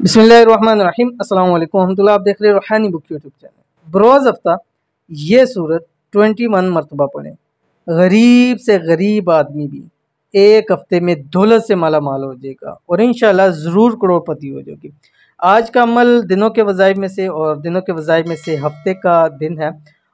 बिस्मिल्लाहिर्रहमानिर्रहीम अस्सलाम वालेकुम रहमतुल्लाह। आप देख रहे हैं रूहानी बुक यूट्यूब चैनल। बरोज़ हफ्ता ये सूरत 21 मरतबा पढ़ें। गरीब से गरीब आदमी भी एक हफ्ते में दौलत से माला माल हो जाएगा और इंशाल्लाह ज़रूर करोड़पति हो जाएगी। आज का अमल दिनों के वज़ाइफ में से और दिनों के वज़ाइफ में से हफ्ते का दिन है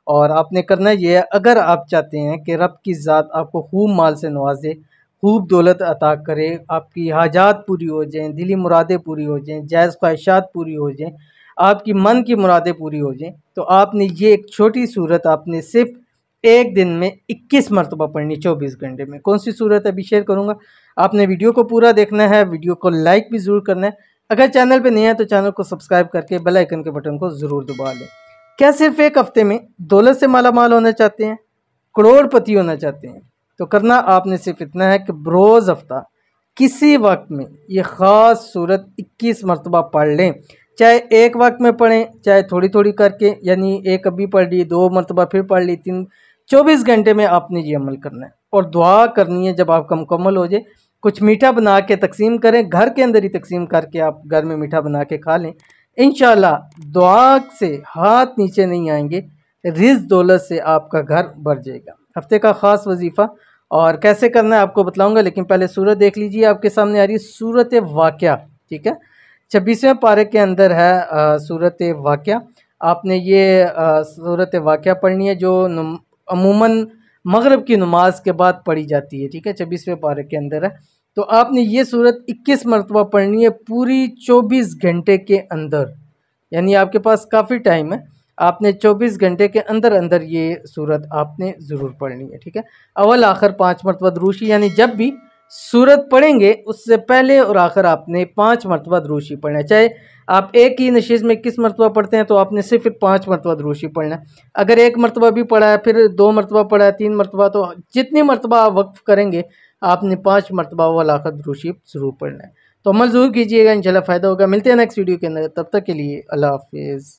और आपने करना ये है, अगर आप चाहते हैं कि रब की ज़ात आपको खूब माल से नवाजे, खूब दौलत अता करे, आपकी हाजात पूरी हो जाएँ, दिली मुरादें पूरी हो जाएँ, जायज़ ख्वाहिशात पूरी हो जाएँ, आपकी मन की मुरादें पूरी हो जाएँ, तो आपने ये एक छोटी सूरत आपने सिर्फ़ एक दिन में 21 मरतबा पढ़नी, 24 घंटे में। कौन सी सूरत है अभी शेयर करूँगा। आपने वीडियो को पूरा देखना है, वीडियो को लाइक भी ज़रूर करना है। अगर चैनल पे नए हैं तो चैनल को सब्सक्राइब करके बेल आइकन के बटन को ज़रूर दबा लें। क्या सिर्फ़ एक हफ़्ते में दौलत से माला माल होना चाहते हैं, करोड़पति होना चाहते हैं, तो करना आपने सिर्फ इतना है कि बरोज़ हफ्ता किसी वक्त में ये ख़ास सूरत 21 मरतबा पढ़ लें। चाहे एक वक्त में पढ़ें, चाहे थोड़ी थोड़ी करके, यानी एक अभी पढ़ ली, 2 मरतबा फिर पढ़ ली, 3, 24 घंटे में आपने ये अमल करना है और दुआ करनी है। जब आपका मुकम्मल हो जाए, कुछ मीठा बना के तकसीम करें, घर के अंदर ही तकसीम करके आप घर में मीठा बना के खा लें। इंशाल्लाह दुआ से हाथ नीचे नहीं आएंगे, रिज़्क़ दौलत से आपका घर भर जाएगा। हफ्ते का ख़ास वजीफ़ा और कैसे करना है आपको बतलाऊंगा, लेकिन पहले सूरत देख लीजिए। आपके सामने आ रही है सूरत वाक़या, ठीक है। 26वें पारे के अंदर है सूरत वाक़या। आपने ये सूरत वाक़या पढ़नी है जो अमूमन मगरिब की नमाज के बाद पढ़ी जाती है, ठीक है। 26वें पारे के अंदर है, तो आपने ये सूरत 21 मरतबा पढ़नी है पूरी 24 घंटे के अंदर, यानी आपके पास काफ़ी टाइम है। आपने 24 घंटे के अंदर अंदर ये सूरत आपने ज़रूर पढ़नी है, ठीक है। अव्वल आखिर 5 मरतबा दुरूशी, यानी जब भी सूरत पढ़ेंगे उससे पहले और आखिर आपने 5 मरतबा दुरूशी पढ़ना है। चाहे आप एक ही नशीज़ में 21 मरतबा पढ़ते हैं तो आपने सिर्फ 5 मरतबा दुरूशी पढ़ना है। अगर एक मरतबा भी पढ़ा है, फिर 2 मरतबा पढ़ा है, 3 मरतबा, तो जितनी मरतबा आप वक्फ़ करेंगे आपने 5 मरतबा अव्वल आखिर दुरूशी ज़रूर पढ़ना है। तो अमल ज़रूर कीजिएगा, इंशाल्लाह फ़ायदा होगा। मिलते हैं नेक्स्ट वीडियो के अंदर, तब तक के लिए अल्लाह हाफ़िज़।